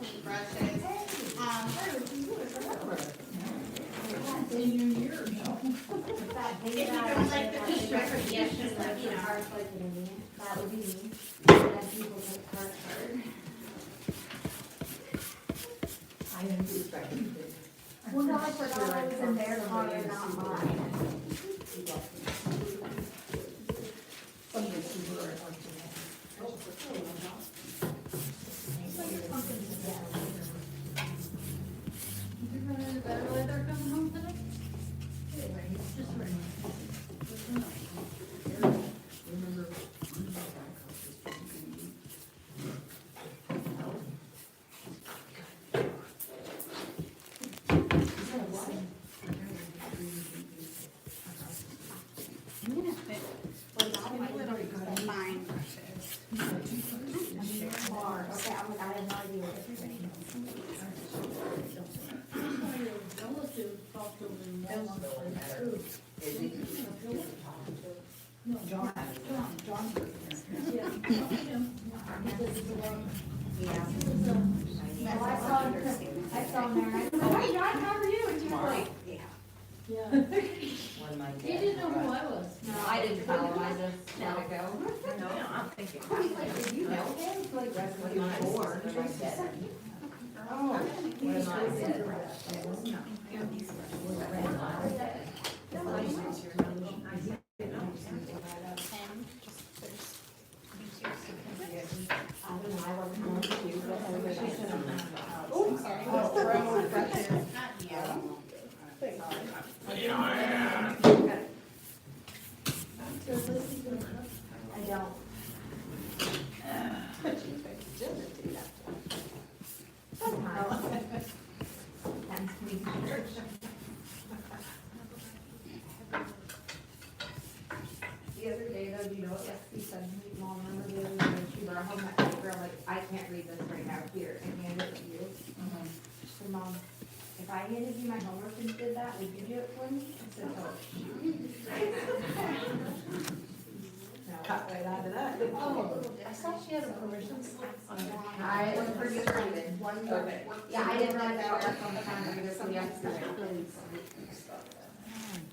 paintbrushes. In your years. If you don't like the paintbrushes, yes, just let me know. That would be me. And then people take card. I didn't do that. Well, no, I forgot I was in their car and not mine. Somebody super like Better weather coming home today? Remember? Fine brushes. Bar, okay, I have no idea what everybody No, John worked there. knows. I saw him there, I said, hi, John, how are you? And she was like, Yeah. When my He dad didn't know who died. I was. no, I didn't tell him, I just let it go. No, I'm thinking. I was like, did you know him? He's like, that's what he was born. Oh. When my dad died. I don't know, I wasn't going to, but everybody said, Oh, sorry. Throwing brushes at you. I don't. Sometimes. Tends to be better. The other day though, do you know what Lexi said to me, Mom, remember the other day when she brought home that paper, I'm like, I can't read this right now, here, and hand it to you. She said, Mom, if I handed you my homework and did that, would you do it for me? I said, oh, no, wait, I did that. Oh, I saw she had a permission slip on one. I was pretty excited. Okay. Yeah, I didn't realize that work on the time, I guess, yesterday.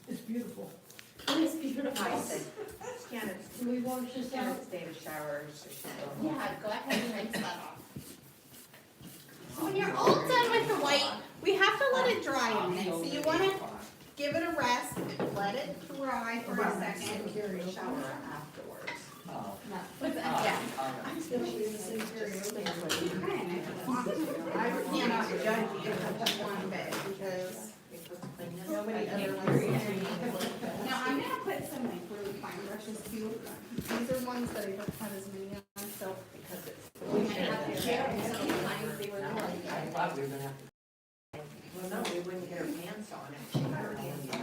It's beautiful. It's beautiful. I said, scan it, Do we wash this scan out? it, stay in the shower, so she'll go. Yeah, go ahead and rinse that off. So when you're all done with the white, we have to let it dry a minute. So you wanna give it a rest, let it dry for a second. Shower afterwards. Oh. Yeah. I'm still shooting the same karaoke. I cannot judge you one bit because nobody ever wants to. Now, I'm gonna put some like really fine brushes too. These are ones that I don't have as many on, so because it's. We might have to share, and sometimes they were I like. thought we were gonna have to. Well, no, we wouldn't get her pants on if she got her hands on.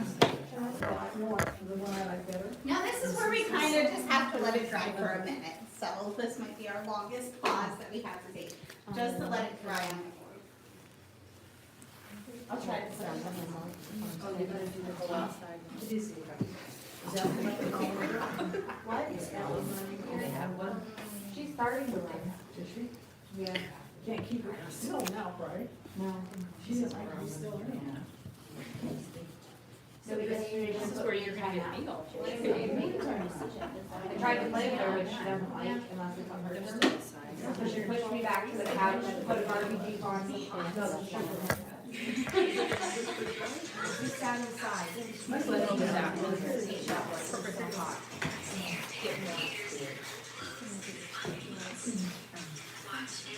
The one I like better. Now, this is where we kind of just have to let it dry for a minute. So this might be our longest pause that we have today, just to let it dry on the board. I'll try to put on some more. Oh, you're gonna do the whole outside. It is. Is that what they call it? What? They have one. She's starting to learn. Did she? Yeah. Can't keep her still now, right? No. She doesn't like her still learning. So we just. This is where you're gonna get me all. I tried to play with her, but she doesn't like unless it's on her turn. So she pushed me back to the couch, put a RPG on me, and doesn't shut her. We sat inside. Let's let them do that. Perfect hot.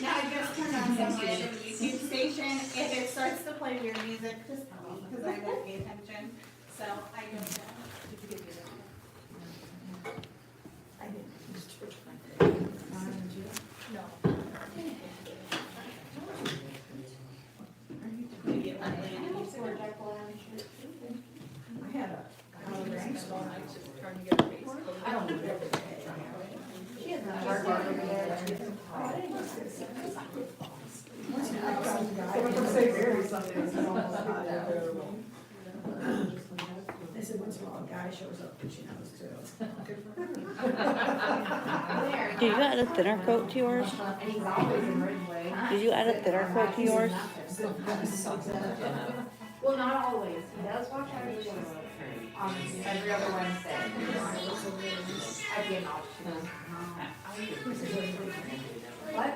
Now, I just turned on some random YouTube station. If it starts to play weird music, just tell me, because I won't pay attention. So I don't know. I didn't. Just twitch my face. No. I had a. I don't do everything. She has a hard part over there. I was gonna say very something. It's almost not that terrible. They said once in a while a guy shows up and she knows too. Do you got a thinner coat to yours? And he's always in Ridgeway. Did you add a thinner coat to yours? Well, not always. He does watch every every other Wednesday. I'd be an option. What?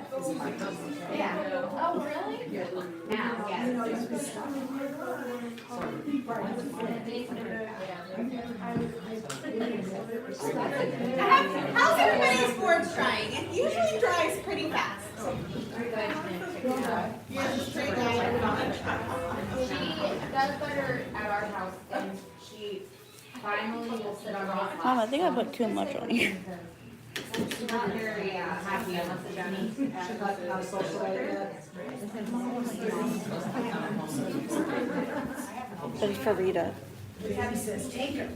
Yeah. Oh, really? Now, yes. How's everybody's boards drying? It usually dries pretty fast. Yeah, straight line. She does better at our house, and she finally will sit on our. Mom, I think I put too much on here. She's not very happy unless it's me. She got how social like that. But it's for Rita, He says, take her.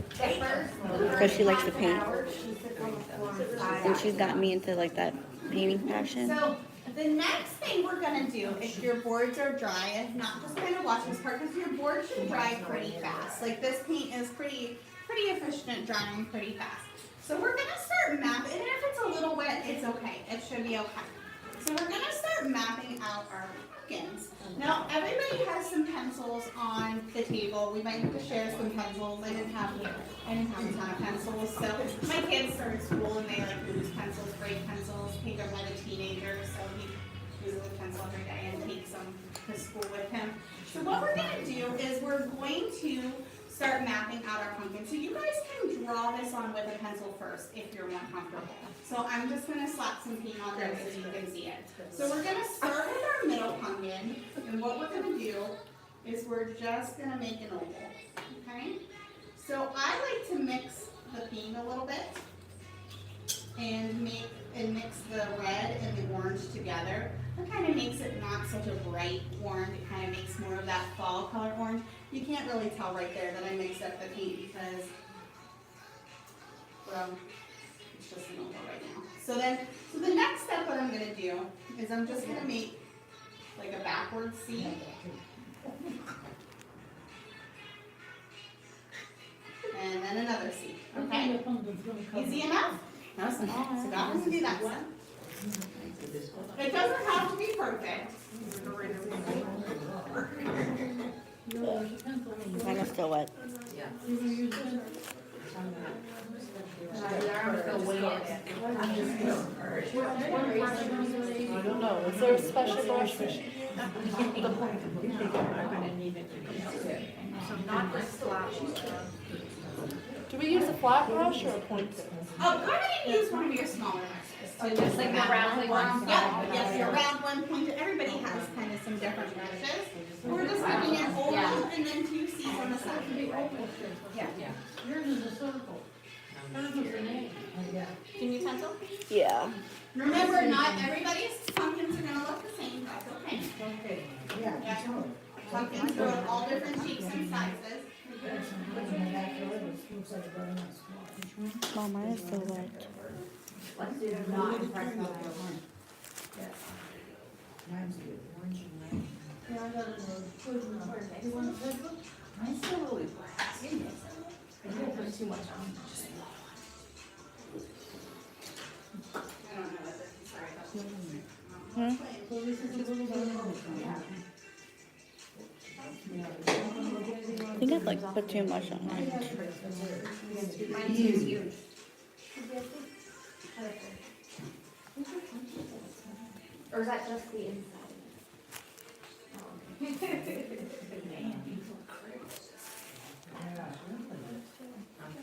because she likes to paint. She sits on the floor and side And out. she's got me into like that painting passion. So the next thing we're gonna do, if your boards are dry, if not, just kind of watch this part, because your board should dry pretty fast. Like this paint is pretty efficient at drying pretty fast. So we're gonna start mapping, and if it's a little wet, it's okay. It should be okay. So we're gonna start mapping out our pumpkins. Now, everybody has some pencils on the table. We might have to share some pencils. I didn't have a ton of pencils. So my kids started school and they like lose pencils, break pencils. Tinker had a teenager, so he uses a pencil every day and takes them to school with him. So what we're gonna do is we're going to start mapping out our pumpkin. So you guys can draw this on with a pencil first if you're more comfortable. So I'm just gonna slap some paint on there so you can see it. So we're gonna start with our middle pumpkin, and what we're gonna do is we're just gonna make an oval, okay? So I like to mix the paint a little bit and mix the red and the orange together. That kind of makes it not such a bright orange. It kind of makes more of that fall color orange. You can't really tell right there that I mixed up the paint because, well, it's just an oval right now. So the next step what I'm gonna do is I'm just gonna make like a backward C. And then another C, okay? Easy enough? No, so God doesn't do that one. It doesn't have to be perfect. Mine is still wet. I don't know, is there a special brush machine? Not the splash. Do we use a flat brush or a pointed? Oh, go ahead and use one of your smaller brushes. So just like the round one? Yep, yes, your round one pointed. Everybody has kind of some different brushes. We're just making an oval and then two C's on the side. Yeah. Yours is a circle. Hers is an A. Yeah. Can you pencil? Yeah. Remember, not everybody's pumpkins are gonna look the same, that's okay. Okay. Yeah. Yeah. Pumpkins are of all different shapes and sizes. Looks like a very nice one. Mom, mine is still wet. Let's do not impress me. Mine's good. Orange and red. Yeah, I got it. You want a pencil? Mine's still really black. I didn't put too much on. I don't know what this is, sorry about that. Hmm? So this is a little bit of everything. I think I've like put too much on it. Mine's huge. Or is that just the inside?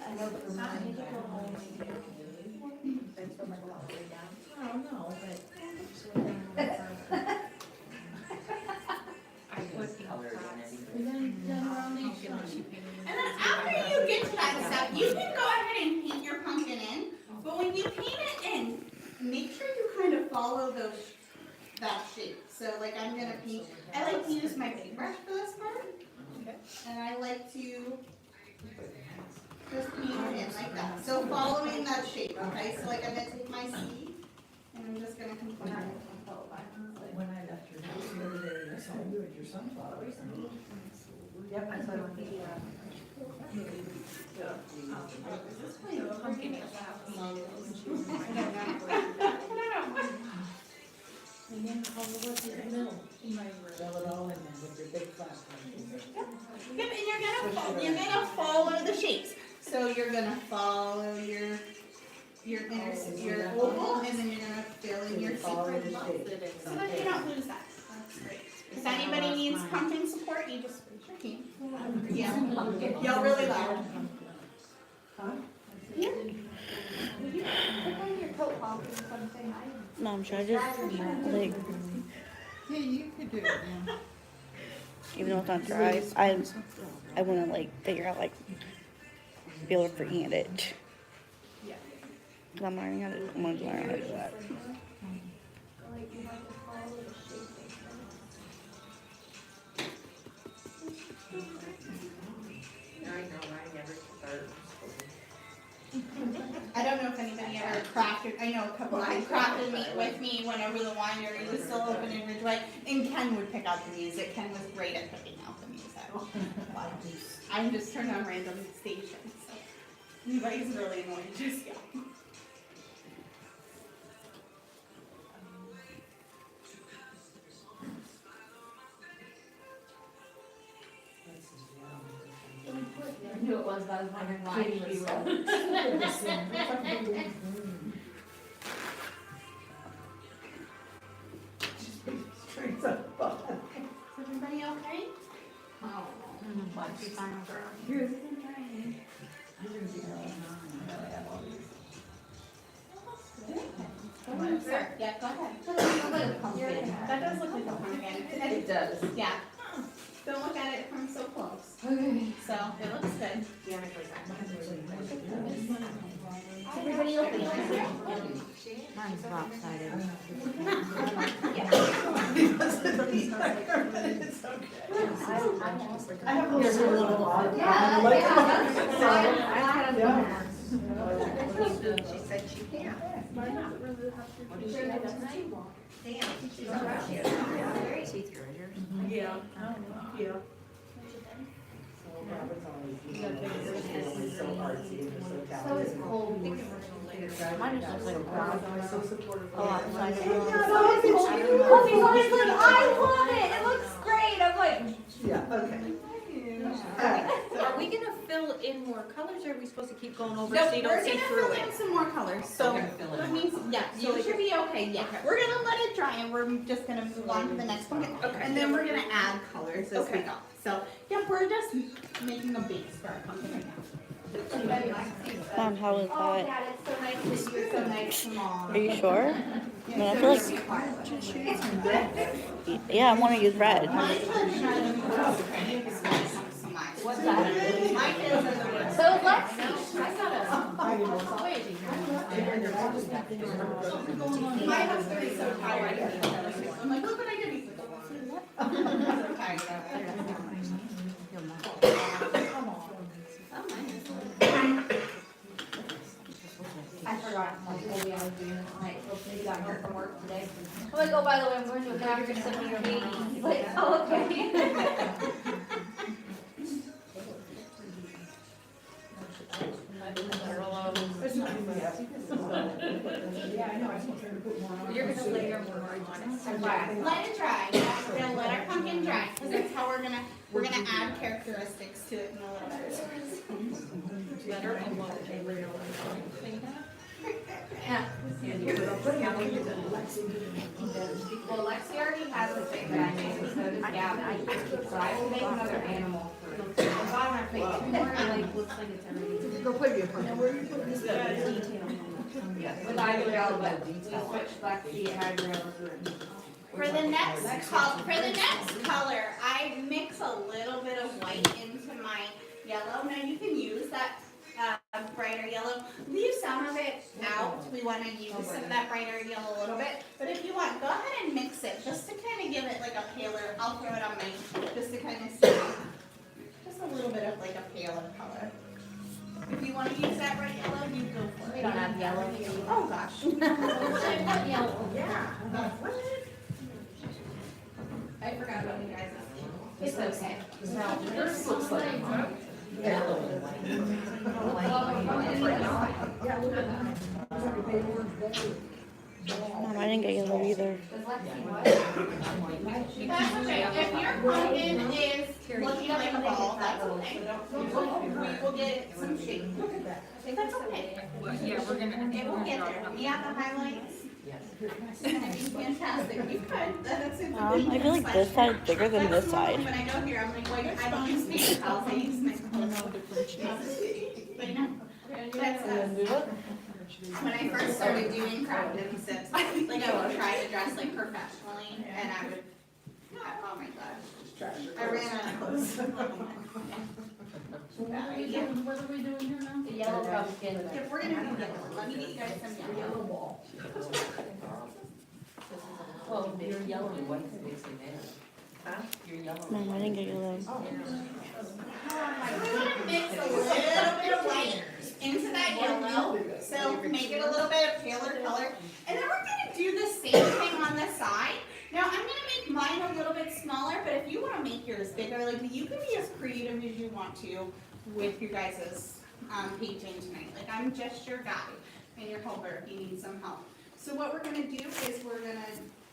I know, but mine. Oh, no, but. And then around these sides. And then after you get to that step, you can go ahead and paint your pumpkin in, but when you paint it in, make sure you kind of follow that shape. So like I'm gonna paint, I like to use my paintbrush for this part. And I like to just paint it in like that. So following that shape, okay? So like I'm gonna take my C, and I'm just gonna complete it. When I left your house the other day, I saw you at your sunflowers. Yep, I saw it. And then what's in the middle? Fill it all in there with your big flat. Yep, and you're gonna follow the shapes. So you're gonna follow your oval, and then you're gonna fill in your Follow secret the box. shape. So that you don't lose that. That's great. If anybody needs pumping support, you just raise your hand. Yeah, yell really loud. Will you put on your coat pocket or something? Mom, should I just, like, Yeah, you could do it, yeah. even though it's not dry, I wanna like figure out like, be able to freehand it. Yeah. Cause I'm learning how to, I'm gonna learn how to do that. Like, you have to follow the shape. I know, I never start. I don't know if anybody ever crafted, I know a couple who crafted meat with me whenever the winery was still open in Ridgeway, and Ken would pick out the music. Ken was great at picking out the music. I just turned on random stations, so anybody's really annoying, just yell. I knew it was, but I was wondering why she wrote. Straight up. Is everybody okay? Oh, She's fine with her. yours isn't trying. Go ahead, sir. Yeah, go ahead. That does look like a pumpkin. It does. Yeah. Don't look at it from so close. Okay. So, it looks good. Everybody open. Mine's lopsided. It's okay. I have a little odd. Yeah, Like- yeah. She said she can't. Damn, she's on her shit. Yeah. Yeah. Robert's always so artsy and so So talented. is Colby. Mine just looks like a rock. So supportive. A lot inside of it. So is Colby. Colby's always like, I love it, it looks great, I'm like. Yeah, okay. Are we gonna fill in more colors, or are we supposed to keep going over Nope, so you we're don't gonna see fill through in it? some more colors, so We're gonna fill in that more means, yeah, So you should be okay, yeah. Okay. We're gonna let it dry and we're just gonna move on to the next one. Okay. And then we're gonna add colors as we Okay. go. So, yeah, we're just making a base for our pumpkin right now. Mom, how was Oh, that? Dad, it's so nice to meet you, it's so nice. Mom. Are you sure? I mean, I feel like, yeah, I wanna use red. Mine's really trying to be What's that? Mine is a So is Lexi. My husband is so tired. I'm like, look what I did. He's like, I'm so tired. I forgot, maybe I was doing it tonight, so maybe got home from work today. I'm like, oh, by the way, I'm going to a doctor, send me your baby. He's like, oh, okay. You're gonna layer more on it. Let it dry. We're gonna let our pumpkin dry, because that's how we're gonna add characteristics to it in a little bit. Better and what they layer on. Well, Lexi already has the thing that I made, so does Gavin. So I have to make another animal for. If I want to make two more, like, looks like it's everything. Go play with your With Iredale, but we switched Lexi and Iredale. For the next color, I mix a little bit of white into my yellow. Now you can use that brighter yellow. Leave some of it out. We want to use some of that brighter yellow a little bit. But if you want, go ahead and mix it just to kind of give it like a paler. I'll throw it on my just to kind of see just a little bit of like a paler color. If you want to use that bright yellow, you go for it. We don't have yellow. Oh gosh. Yeah. I forgot about you guys. It's okay. This looks like. Yeah. Mom, I didn't get yellow either. Does Lexi what? That's okay, if your pumpkin is looking like a ball, that's okay. We will get some shape. That's okay. Yeah, we're gonna. It will get there. We have the highlights. Fantastic, you could, that's it. I feel like this side's bigger than this side. When I go here, I'm like, wait, I don't use paper towels, I use my clothes. But no, that's, when I first started doing craft and sips, like I would try to dress like professionally, and I would, oh my gosh. I ran out of clothes. Bad idea. What are we doing here now? The yellow pumpkin. If we're gonna do yellow, let me get you guys some yellow. wall. Well, your yellow and white is mixing in. Huh? Your yellow. Mom, I didn't get yellow. We're gonna mix a little bit of white into that yellow, so make it a little bit of paler color. And then we're gonna do the same thing on the side. Now, I'm gonna make mine a little bit smaller, but if you wanna make yours bigger, like, you can be as creative as you want to with your guys' painting tonight. Like, I'm just your guide and your helper if you need some help. So what we're gonna do is we're gonna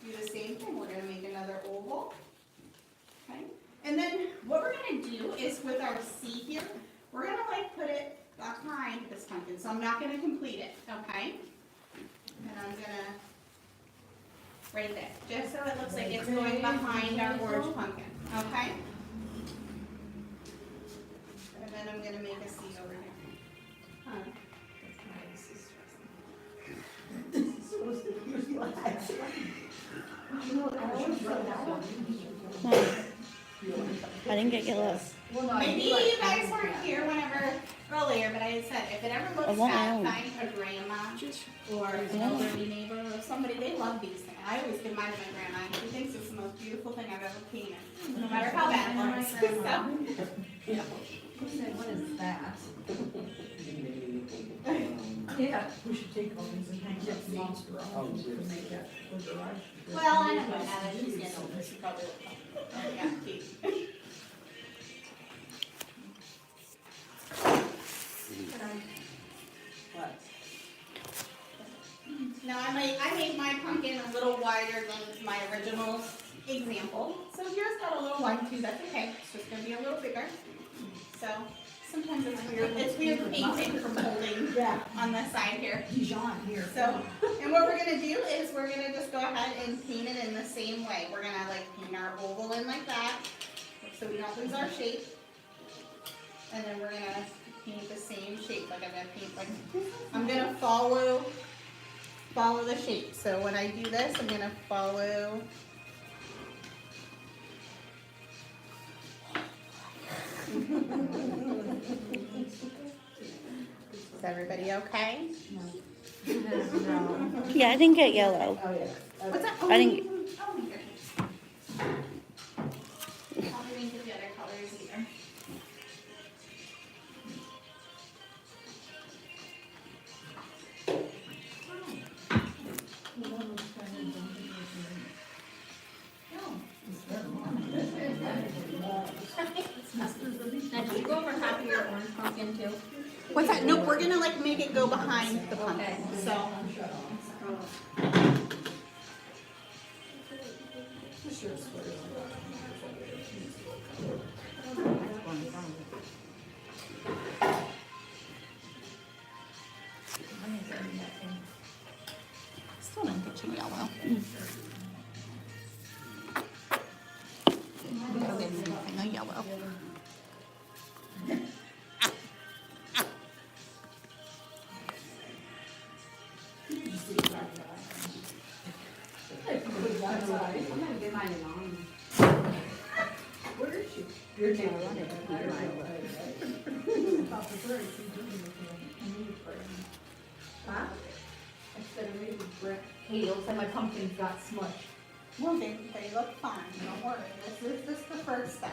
do the same thing. We're gonna make another oval. Okay? And then what we're gonna do is with our C here, we're gonna like put it behind this pumpkin. So I'm not gonna complete it, okay? And I'm gonna, right there, just so it looks like it's going behind our orange pumpkin, okay? And then I'm gonna make a C over here. Huh. Mom, I didn't get yellow. Maybe you guys weren't here whenever earlier, but I said if it ever I looks want my bad, own. find a grandma or an elderly neighbor or somebody. They love these things. I always give mine to my grandma, and she thinks it's the most beautiful thing I've ever painted, no matter how bad it looks. So, What is that? Yeah, we should take all these and hang up the monster on to make that the garage. well, I don't know now that she's getting older. She probably will come. Yeah, Kate. Now I made my pumpkin a little wider than my original example. So yours got a little wide too, that's okay. It's just gonna be a little bigger. So sometimes it's weird painting from holding Yeah, on this side here. Dijon here. So, and what we're gonna do is we're gonna just go ahead and paint it in the same way. We're gonna like paint our oval in like that, so we don't lose our shape. And then we're gonna paint the same shape, like I'm gonna paint like, I'm gonna follow the shape. So when I do this, I'm gonna follow. Is everybody okay? Yeah, I didn't get yellow. Oh, yeah. What's that? I didn't- Oh my goodness. Probably didn't get the other colors either. Now, did you go over top of your orange pumpkin too? What's that? Nope, we're gonna like make it go behind the pumpkin, so. Still didn't get you yellow. Go get anything, a yellow. I'm gonna get mine in on. Where is she? You're taking it. Huh? I said maybe brick. Hey, it looks like my pumpkin's got smudged. Well, they look fine, don't worry, this is just the first step.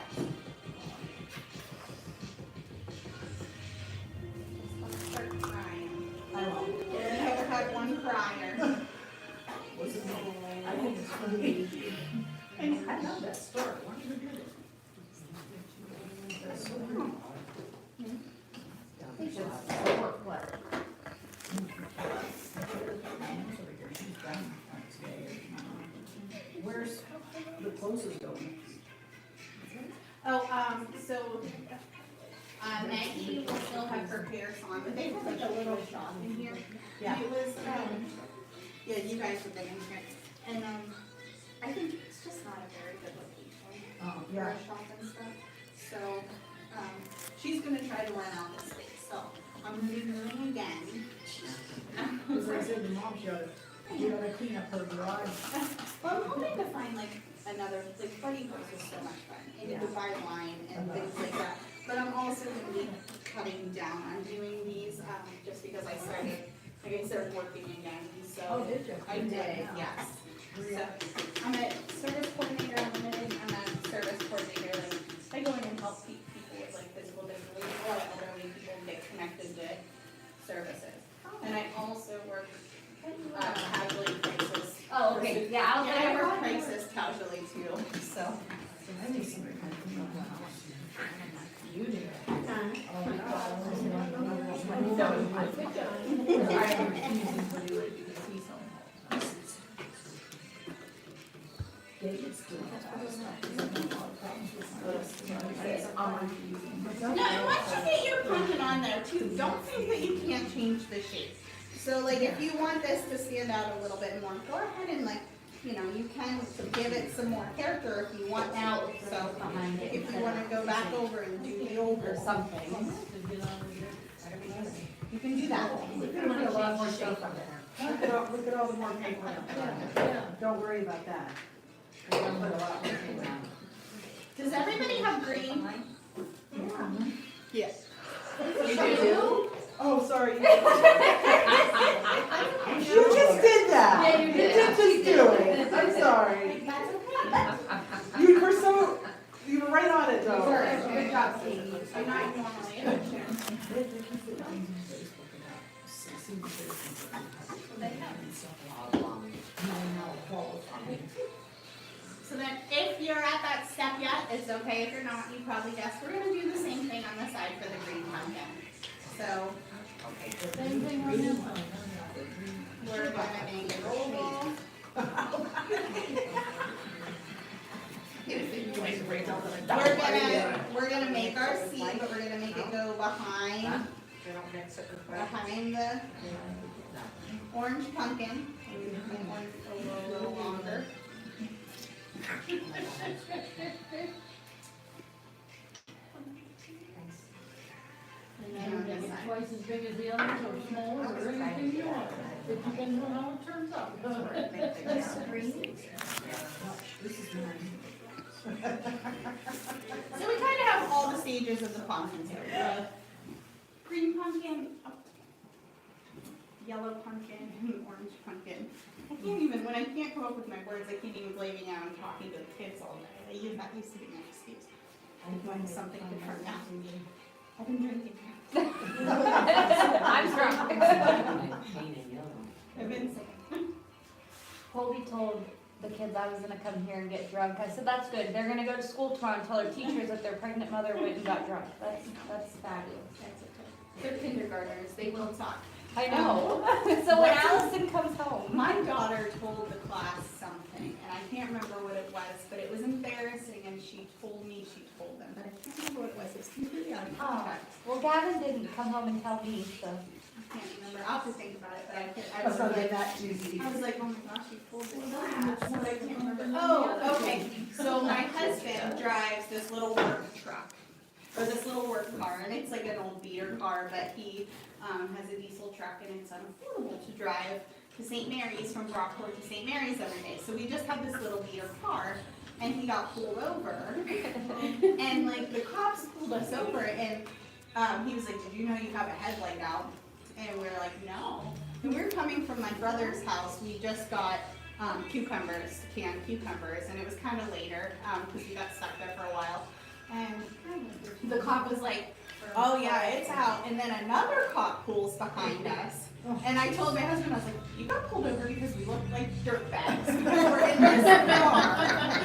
Just start crying. I won't. You're gonna have had one crier. I think it's gonna be. I love that story. Why don't you do it? It's just a work, what? Oh, so, Maggie will still have her hair salon, but they have like a little shop in here. Yeah. And it was, yeah, you guys have been in here. And, I think it's just not a very good location Oh, for a shop and stuff. So, she's gonna try to rent out the space, so I'm gonna be moving again. As I said, the mom showed, you gotta clean up her garage. Well, I'm hoping to find like another, like Buddy Horse is so much fun, and you could buy wine and things like that. But I'm also gonna be cutting down on doing these, just because I started working again, so. Oh, did you? I did, yes. So, I'm a service coordinator, I'm a service coordinator, like, I go in and help people with like physical disabilities, or elderly people get connected to services. And I also work, casualty crisis. Oh, okay, yeah, I was Yeah, I like, work crisis casualty too, so. I need somebody to clean up the house. You did. Oh, David's doing No, and once you get your pumpkin on there too, don't think that you can't change the shape. So like if you want this to stand out a little bit more, go ahead and like, you know, you can give it some more character if you want now. So if you wanna go back over and do the old or something, you can do that. Look at a lot more stuff on there. Look at all the more paper. Yeah, don't worry about that. I'm gonna put a lot more paper on. Does everybody have green? Yes. You do? Oh, sorry. You just did that. Yeah, you did. You did just do it. I'm sorry. That's okay. You were so, you were right on it though. Good job, Stevie. I'm not normally in the chair. So then, if you're at that step yet, it's okay. If you're not, you probably guessed. We're gonna do the same thing on the side for the green pumpkin. So, Same thing on this one. we're gonna make it roll. We're gonna make our seed, but we're gonna make it go behind the orange pumpkin. And we can orange a little longer. And then on this side. Twice as big as the others or smaller or anything you want. It depends on how it turns out. This is mine. So we kind of have all the stages of the pumpkins here. The green pumpkin, yellow pumpkin, and orange pumpkin. I can't even, when I can't come up with my words, I can't even blame out and talking to the kids all day. That used to be my excuse. I'm doing something different now. I've been drinking. I'm drunk. I've been sick. Colby told the kids I was gonna come here and get drunk. I said, that's good. They're gonna go to school tomorrow and tell their teachers that their pregnant mother went and got drunk. That's fabulous. That's okay. They're kindergartners, they will talk. I know. So when Allison comes home. My daughter told the class something, and I can't remember what it was, but it was embarrassing, and she told me she told them, but I can't remember what it was. It was completely out of Oh, context. well, Gavin didn't come home and tell me, so. I can't remember. I'll have to think about it, but I was like, oh my gosh, you told me that. But I can't remember. Oh, okay. So my husband drives this little work truck, or this little work car, and it's like an old beater car, but he has a diesel truck, and it's unaffordable to drive to St. Mary's, from Brockport to St. Mary's every day. So we just have this little beater car, and he got pulled over, and like the cops pulled us over, and he was like, did you know you have a headlight out? And we were like, no. And we were coming from my brother's house. We just got cucumbers, canned cucumbers, and it was kind of later because we got stuck there for a while. And the cop was like, oh yeah, it's out. And then another cop pulls behind us. And I told my husband, I was like, you got pulled over because we look like dirtbags because we're in this car.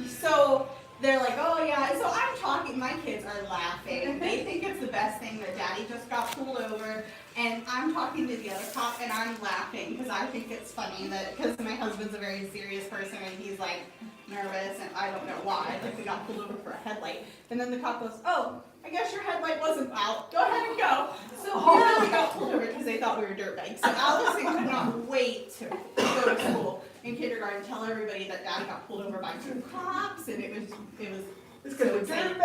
So they're like, oh yeah, so I'm talking, my kids are laughing. They think it's the best thing that daddy just got pulled over. And I'm talking to the other cop and I'm laughing because I think it's funny that, because my husband's a very serious person and he's like nervous and I don't know why. Like we got pulled over for a headlight. And then the cop goes, oh, I guess your headlight wasn't out. Go ahead and go. So we really got pulled over because they thought we were dirtbags. So Allison could not wait to go to school in kindergarten, tell everybody that daddy got pulled over by 2 cops, and it was It's gonna be exciting. dirtbag.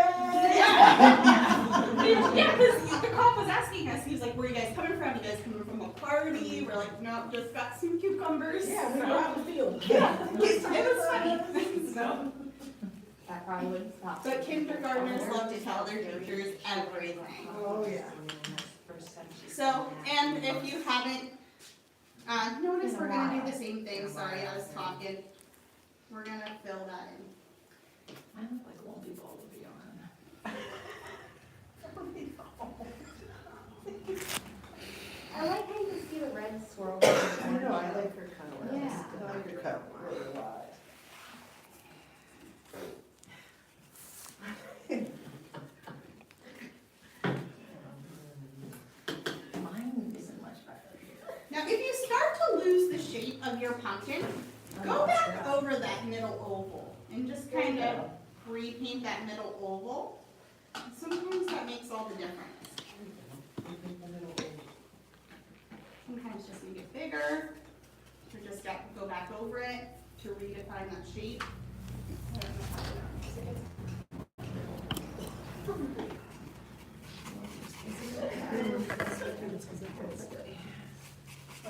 Yeah, because the cop was asking us, he was like, where are you guys coming from? You guys coming from a party? We're like, no, just got some cucumbers. Yeah, we were out in the field. Yeah, it was funny. So, That probably wouldn't stop. but kindergartners love to tell their teachers everything. Oh, yeah. So, and if you haven't noticed, we're gonna do the same thing. Sorry, I was talking. We're gonna fill that in. I look like Lumpy Ball to be on. I like how you can see the red swirl. I know, I like her color. Yeah. I like her color really a lot. Mine isn't much better here. Now, if you start to lose the shape of your pumpkin, go back over that middle oval and just kind of repaint that middle oval. Sometimes that makes all the difference. Sometimes just make it bigger, or just go back over it to redefine that shape. I don't know how to say it.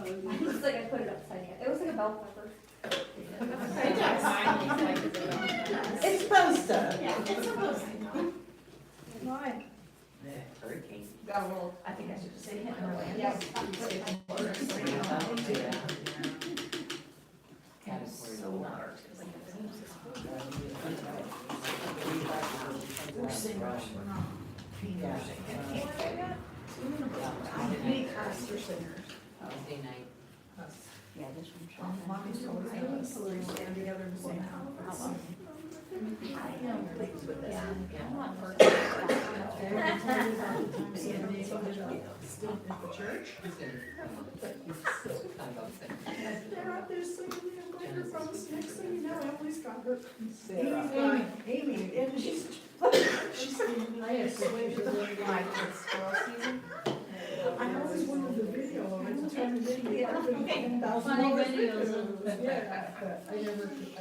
It looks like I put it upside down. It looks like a bell pepper. It does. It's supposed to. Yeah, it's supposed to. Why? Hurricane. Got a little, I think I should just say hit her land. yeah. So large. We're singers, we're not females. We us are singers. Wednesday night. Yeah, this one. Mommy's always having us stand together and sing. I am pleased with this. I'm not first. Still at the church? They're out there singing the Quaker promise. Next thing you know, Emily's got her. Amy, and she's singing. I have Squirrel season. I always wanted the video of it, trying to video. Okay. Funny videos of. Yeah, but I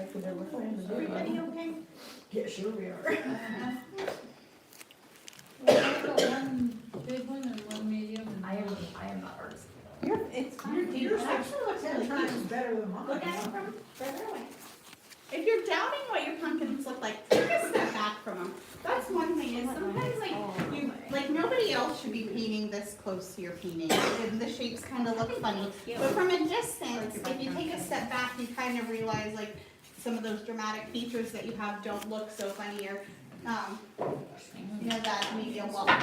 could never find the video. Everybody okay? Yeah, sure we are. One big one and one medium and I am not artist. Yours actually looks 10 times better than mine. Look at it from further away. If you're doubting what your pumpkins look like, take a step back from them. That's one thing, is sometimes like nobody else should be painting this close to your painting. And the shapes kind of look funny. But from a distance, if you take a step back, you kind of realize like some of those dramatic features that you have don't look so funny, or you know, that maybe a wobbly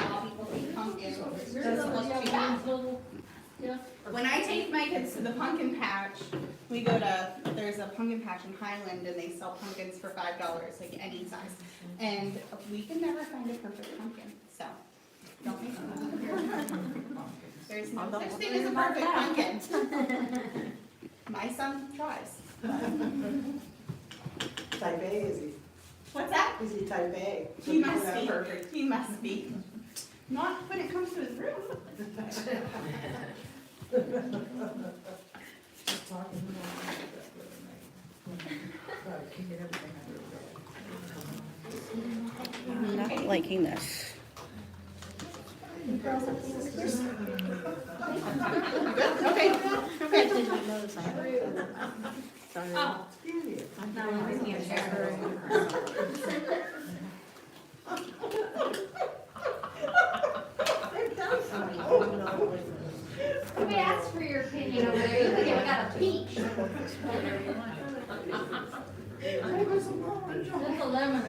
pumpkin doesn't look too bad. When I take my kids to the pumpkin patch, there's a pumpkin patch in Highland and they sell pumpkins for $5, like any size. And we can never find a perfect pumpkin, so don't make fun. There's no such thing as a perfect pumpkin. My son tries. Type A, is he? What's that? Is he type A? He must Not be. perfect. He must be. Not when it comes to his room. Just talking about that keeping everything under I'm not liking this. Okay, okay. Oh, no, I can't share. We asked for your opinion over there. You think I got a peach? That's a lemon.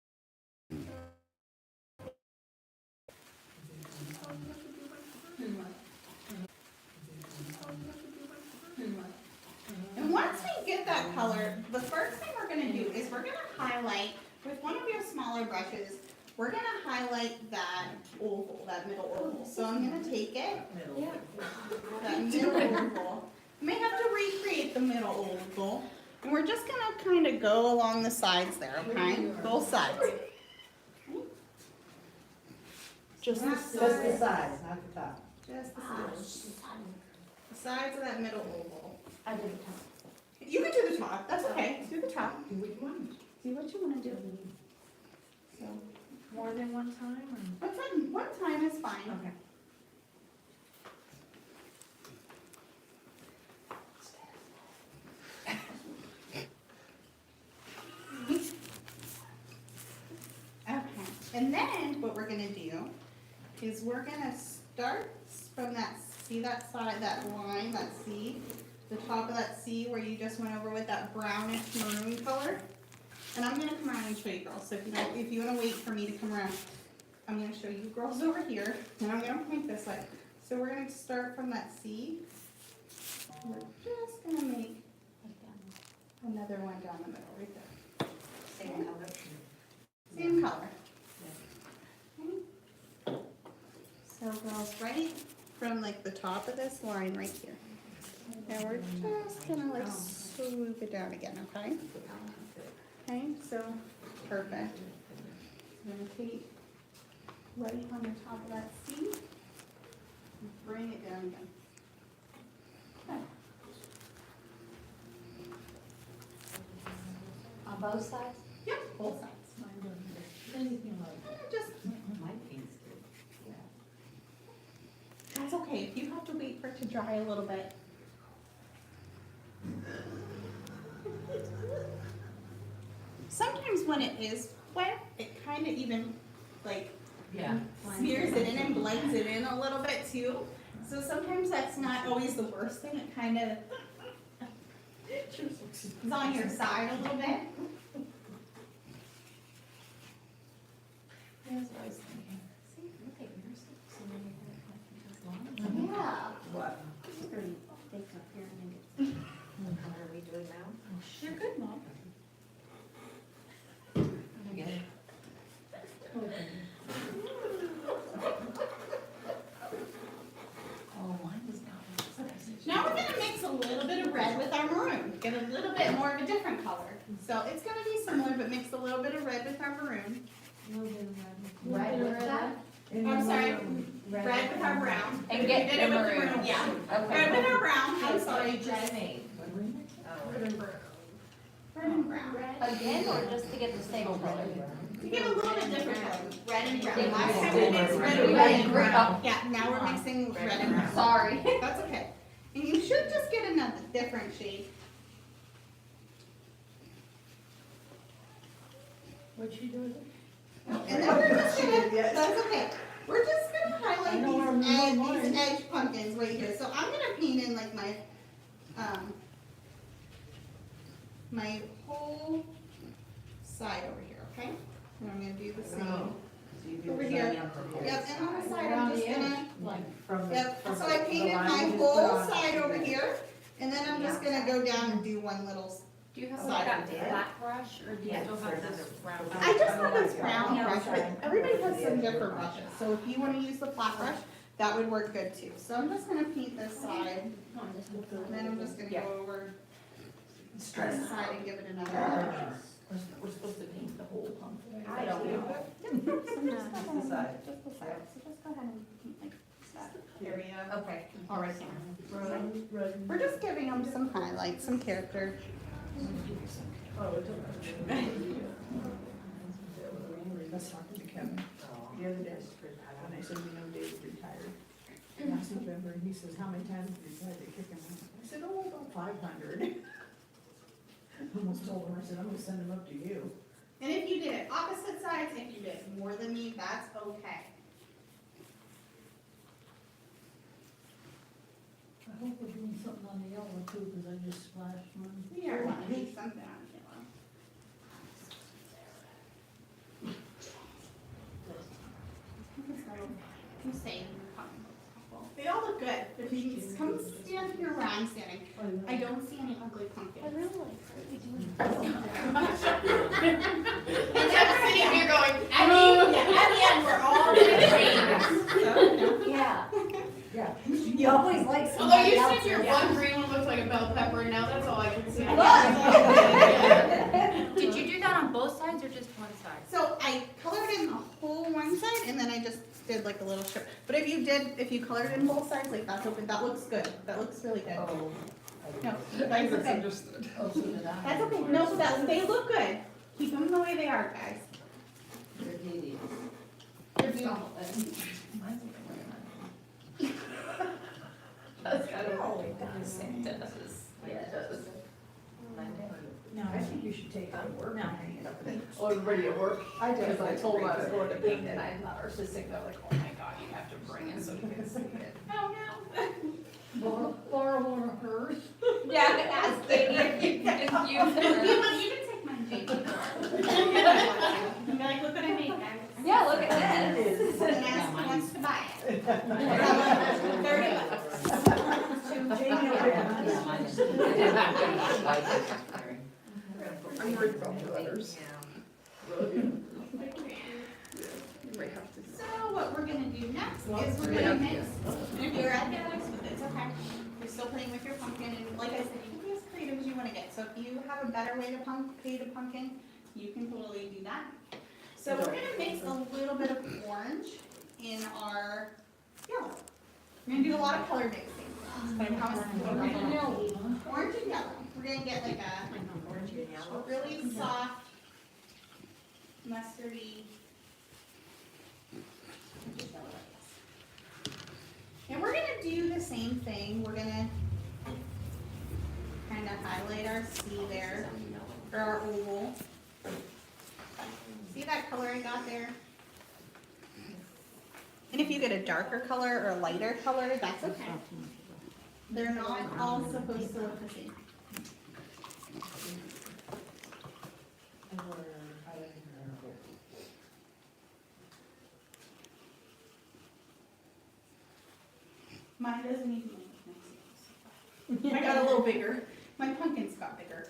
And once we get that color, the first thing we're gonna do is we're gonna highlight with one of your smaller brushes, we're gonna highlight that oval, that middle oval. So I'm gonna take it, that middle oval. You may have to recreate the middle oval. And we're just gonna kind of go along the sides there, okay? Both sides. Just Not the sides. sides, not the top. Just the sides. The sides of that middle oval. I did it. You can do the top, that's okay, do the top. Do what you want. Do what you wanna do. So, More than one time or? one time is fine. Okay. Okay, and then what we're gonna do is we're gonna start from that, see that side, that line, that C, the top of that C where you just went over with that brownish maroon color. And I'm gonna come around and show you girls, so if you wanna wait for me to come around, I'm gonna show you girls over here, and I'm gonna point this way. So we're gonna start from that C. We're just gonna make another one down the middle, right there. Same color. Same color. Okay. So girls, right from like the top of this line right here. And we're just gonna like swoop it down again, okay? Okay, so, perfect. I'm gonna take right on the top of that C, and bring it down again. Okay. On both sides? Yep, both sides. Anything like that. And just, My paint's good. that's okay, if you have to wait for it to dry a little bit. Sometimes when it is wet, it kind of even like Yeah. smears it in and blends it in a little bit too. So sometimes that's not always the worst thing, it kind of is on your side a little bit. Here's what I was thinking. See, look at yours. So then you have it like this long. Yeah. What? It's pretty thick up here and then What are we doing now? You're good, Mom. Okay. Oh, mine is not. Now we're gonna mix a little bit of red with our maroon, get a little bit more of a different color. So it's gonna be similar, but mix a little bit of red with our maroon. Red with that? I'm sorry, red with our brown. And get We did it the with maroon. Yeah, Okay. red with our brown, I'm sorry, Just just made. red and brown. Red and brown. Again, or just to get the same color? To give a little bit different color, red and brown. Did Last you time we mixed red and Red and brown. brown. Yeah, now we're mixing red and brown. Sorry. That's okay. And you should just get another different shade. What you doing? And then we're just gonna, that's okay. We're just gonna highlight I know where I'm these edge pumpkins right here. So I'm gonna paint in like my whole side over here, okay? And I'm gonna do the same. Over here. Yep, and on the side, I'm just gonna, yep, so I painted my whole side over here. And then I'm just gonna go down and do one little, Do you have Side like of that it. flat brush, or do you Yeah, still for have this another round? I just have this brown Yeah, brush, sorry. but everybody has some different brushes. So if you wanna use the flat brush, that would work good too. So I'm just gonna paint this side, and then I'm just gonna Yeah. go over this Stress. side and give it another. We're supposed to paint the whole pumpkin. I don't know. Just the side. Just the side, so just go ahead and paint like that area. Okay. All right, we're just giving them some highlights, some character. I was talking to Kevin the other day, and I said, you know, David retired last November, and he says, how many times did you try to kick him out? I said, oh, about 500. I almost told him, I said, I'm gonna send him up to you. And if you did it opposite sides, if you did more than me, that's okay. I hope we're doing something on the yellow too, because I just splashed one. We are gonna do something on yellow. I'm saying, they all look good. If you just come stand here where I'm standing, I don't see any ugly pumpkins. I really like And just one side? So I colored in the whole one side and then I just did like a little strip. But if you colored in both sides, like that's open, that looks good. That looks really good. Oh. No, that's okay. Oh, so did I. That's okay. No, they look good. Keep them the way they are, guys. They're hideous. They're beautiful. Mine's the way mine. That's kind of all it does. It does. Yeah, it does. No, I think you should take it to work and hang it up in Oh, everybody at work? I did. Because I told her I was going to paint it, I thought our assistant, they're like, oh my God, you have to bring it so you can see it. Oh, no. Laura wanted hers. Yeah, ask Katie if you can use You it. can take mine, Jamie. You're like, look what I made, guys. Yeah, look at this. And ask who wants to buy it. $30. Jamie will pick I'm worried about the others. So what we're gonna do next is we're gonna mix, and if you're at this, it's okay. You're still playing with your pumpkin, and like I said, you can be as creative as you wanna get. So if you have a better way to paint a pumpkin, you can totally do that. So we're gonna mix a little bit of orange in our yellow. We're gonna do a lot of color mixing, but I promise you won't Orange and wrong. yellow, huh? Orange and yellow. We're gonna get like a really soft, mustardy. And we're gonna do the same thing. We're gonna kind of highlight our C there, or our oval. See that color I got there? And if you get a darker color or a lighter color, that's okay. They're not all supposed to look the same. Mine doesn't even make sense. I got a little bigger. My pumpkins got bigger.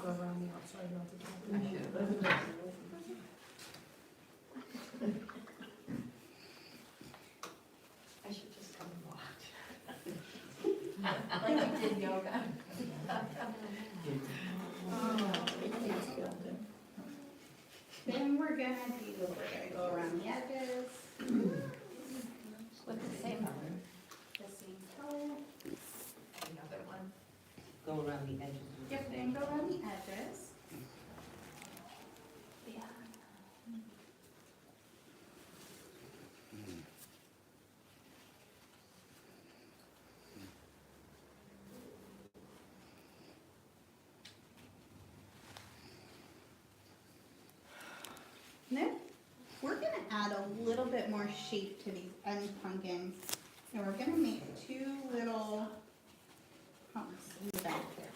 Go around the outside, not the top. I should just come and watch. Like you did yoga. Then we're gonna go around the edges. With the same color. The same color. Another one. Go around the edges. Yep, then go around the edges. Then we're gonna add a little bit more shape to these end pumpkins. And we're gonna make two little humps in the back there.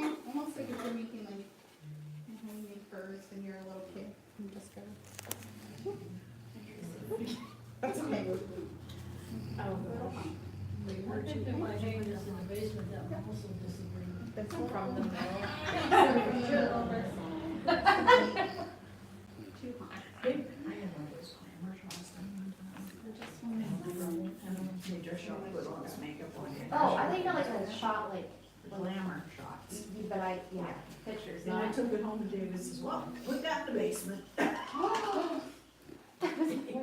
And almost like if you're making like, you know, you make birds when you're a little kid. You just go. That's okay. I think that my neighbor is in the basement, that will also disagree. That's no problem. Too hot. They just show put all this makeup on it. Oh, I think I like a shot like, Glamour shots. but yeah, pictures, And I not. took it home to Davis as well. Put that in the basement. Where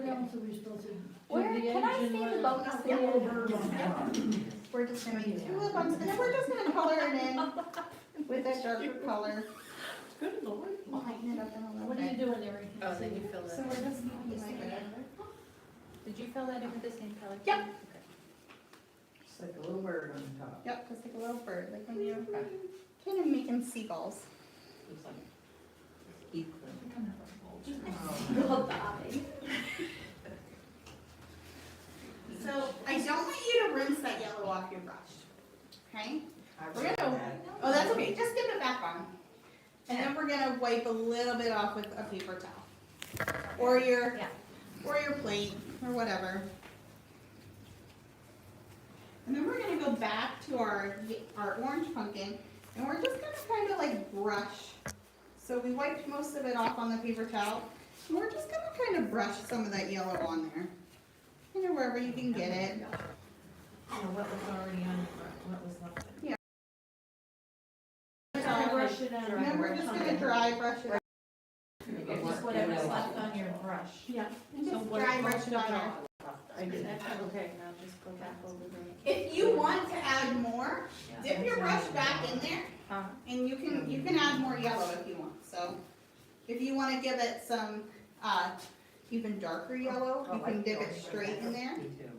else are we supposed to? do Where, the can I engine see the light? bonus? Yeah, little bird on that. We're just gonna make two little bumps, and then we're just gonna color it in with a darker color. Good Lord. We'll lighten it up in a little What are you bit. doing there? Oh, then you fill So it. we're just gonna like Did you fill that in with the same color? Yep. Okay. It's like a little bird on top. Yep, just like a little bird, like when you're kind of making seagulls. Looks like Heath Cliff. So I don't want you to rinse that yellow off your brush, okay? We're gonna, oh, that's okay, just give it back on. And then we're gonna wipe a little bit off with a paper towel. Or your plate, or whatever. And then we're gonna go back to our orange pumpkin, and we're just gonna kind of like brush. So we wiped most of it off on the paper towel, and we're just gonna kind of brush some of that yellow on there. You know, wherever you can get it. What was already on, what was left? Brush it out. And then we're just gonna dry brush it. Just whatever's left on your brush. Yeah. And just dry brush it on there. I did. Okay, now just go back over there. If you want to add more, dip your brush back in there, and you can add more yellow if you want. So, if you want to give it some even darker yellow, you can dip it straight in there. Me too.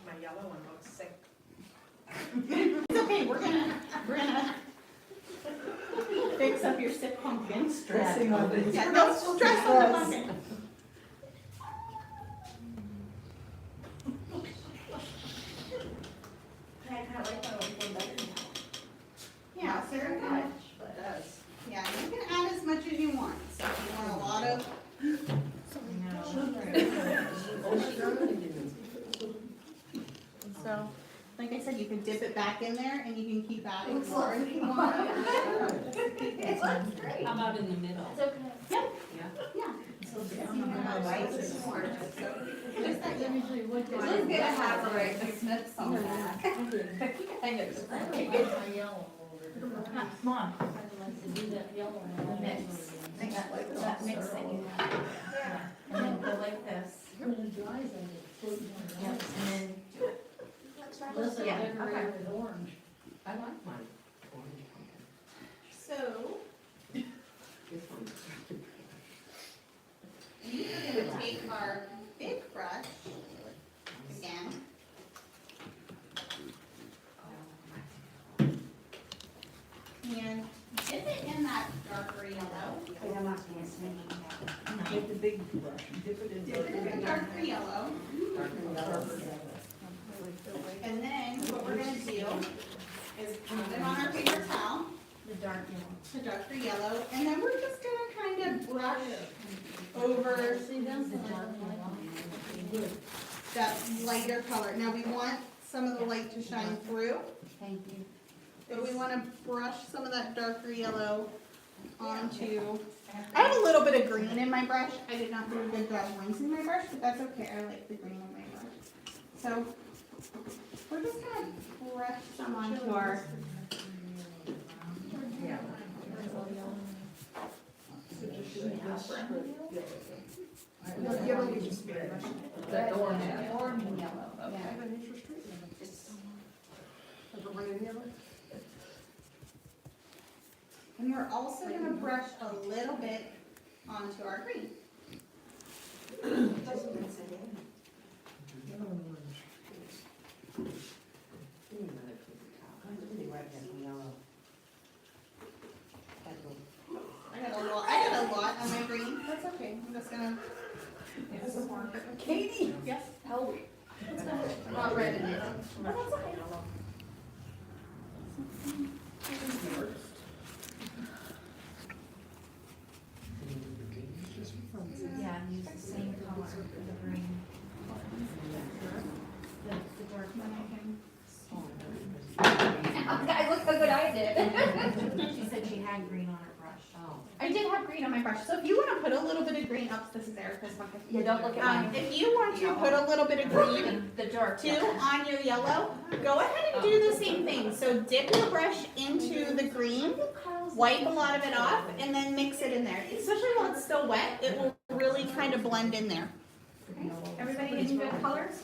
My yellow one looks sick. It's okay. We're gonna fix up your sick pumpkin. Stressing on this. Yeah, don't stress on the pumpkin. I kinda like that one better now. Yeah, so you're gonna, It does. yeah, you can add as much as you want. So if you want a lot of, so, like I said, you can dip it back in there and you can keep adding more if you want. It looks great. How about in the middle? It's okay. Yeah. Yeah. Just that usually what It's just gonna have a right to Smith on that. Kind of. My yellow over there. Come on. I'd like to do that yellow one. Mix. That mix that you have. Yeah. And then go like this. When it dries, I just put it on. Yep, and then. Unless I Yeah, decorate okay. it with orange. I like mine. Orange pumpkin. So, This one. we are gonna take our big brush again. And dip it in that darker yellow. Take the big brush and dip it in. Dip it in the darker yellow. And then what we're gonna do is put it on our paper towel, The dark yellow. the darker yellow, and then we're just gonna kind of brush over See, that's the dark one. that lighter color. Now we want some of the light to shine through, Thank you. so we wanna brush some of that darker yellow onto. I have a little bit of green in my brush. I did not do a good job rinsing my brush, but that's okay. I like the green in my brush. So we're just gonna brush some onto our. Yeah. Yellow we just made. The orange and yellow. Okay. And we're also gonna brush a little bit onto our green. Give me another paper towel. I'm really right there, yellow. I got a lot on my green. That's okay. I'm just gonna. Katie? Yes. Help. I'm not ready yet. That's okay. Yeah, use the same color for the green. The dark one. Guys, look how good I did. She said she had green on her brush. Oh. I did have green on my brush, so if you wanna put a little bit of green, oh, this is Erica's bucket. Yeah, don't look at mine. If you want to put a little bit of green The dark. too on your yellow, go ahead and do the same thing. So dip your brush into the green, wipe a lot of it off, and then mix it in there. Especially while it's still wet, it will really kind of blend in there. Everybody getting good colors?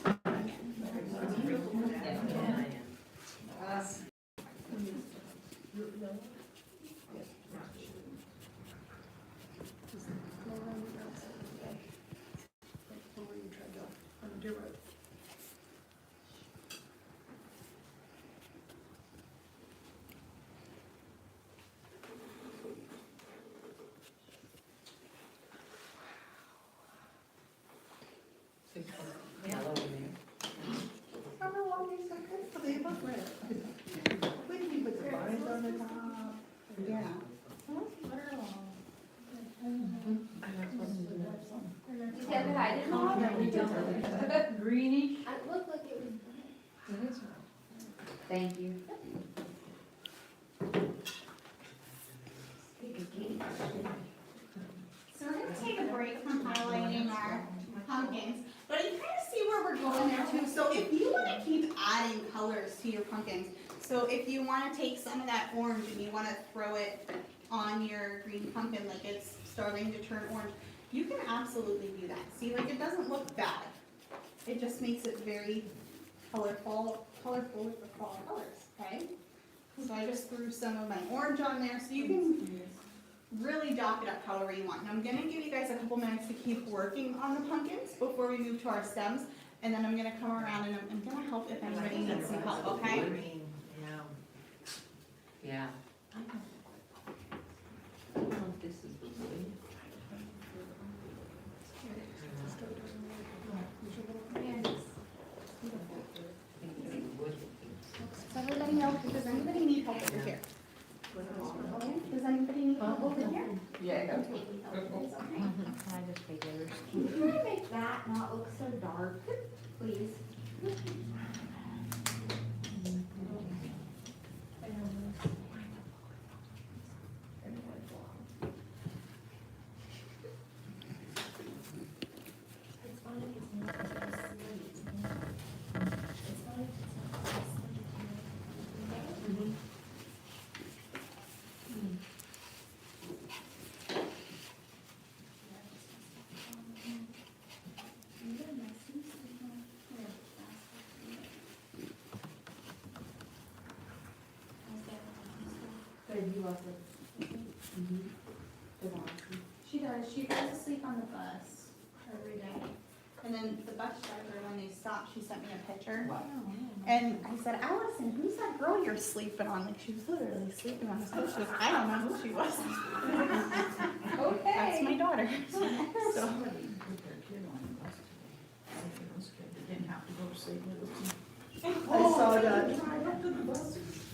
Yellow in there. I don't know why these are good, but they look red. When you put the vines on the top. Yeah. You said that I didn't know. Greenish. It looked like it was. It is. Thank you. So we're gonna take a break from highlighting our pumpkins, but you kind of see where we're going there too. So if you wanna keep adding colors to your pumpkins, so if you wanna take some of that orange and you wanna throw it on your green pumpkin like it's starting to turn orange, you can absolutely do that. See, like it doesn't look bad. It just makes it very colorful with the fall colors, okay? So I just threw some of my orange on there, so you can really dock it up however you want. And I'm gonna give you guys a couple minutes to keep working on the pumpkins before we move to our stems, and then I'm gonna come around and I'm gonna help if anybody needs some help, okay? Green, yeah. I don't know if this is the blue. Does everybody know, does anybody need help over here? Does anybody need help over here? Yeah. Can you make that not look so dark, please? Good, you love it. She does, she goes to sleep on the bus every day. And then the bus driver, when they stopped, she sent me a picture. And I said, Allison, who's that girl you're sleeping on? Like, she was literally sleeping on this bus. She goes, I don't know who she was. Okay. That's my daughter. So, Somebody put their kid on the bus today. I think those kids didn't have to go to sleep with us. I saw that.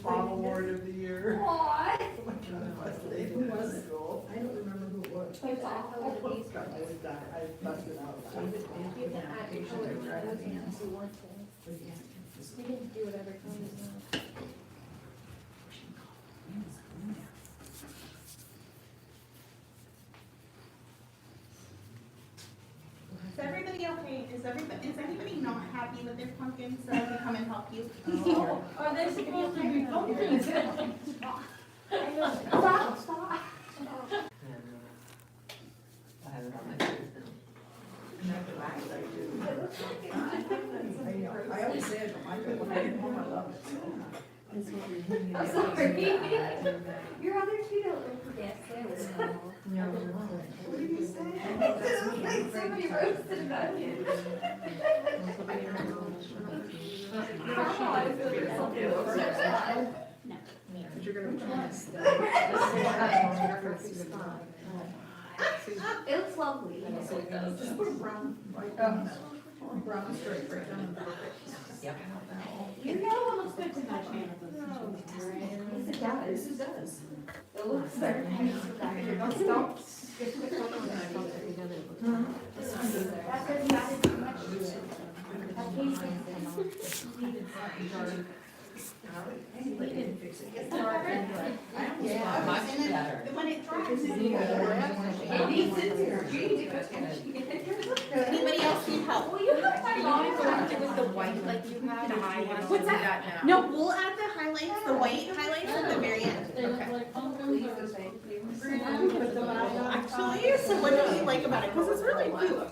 Mom Award of the Year. Aw. Who was it? I don't remember who it was. It's all over these. I busted out. You can add your colors right at the end if you want to. We can do whatever colors you want. is everybody okay? Is anybody not happy with their pumpkins? So I can come and help you? Are they supposed to be pumpkins? Stop. I have it on my face now. I always said, I could, when I get home, I love it. I'm sorry. Your other two don't forget Sailor Moon. What did you say? Like somebody roasted about it. But you're gonna try this. It looks lovely. Just put a brown, white, brown straight right down the perfect. Yep. You know it looks good to my channel. Yes, it does. It does. It looks very nice back here. Don't stop. Get the color when I put it together. That doesn't matter too much. That case They didn't fix it. It's dark. Yeah, much better. When it dries, It needs does anybody else need help? Well, you have my mom going to With the white like you had. What's that? No, we'll add the highlights, the white highlights at the very end. They look like pumpkins or Actually, so what do you like about it? Because it's really cute.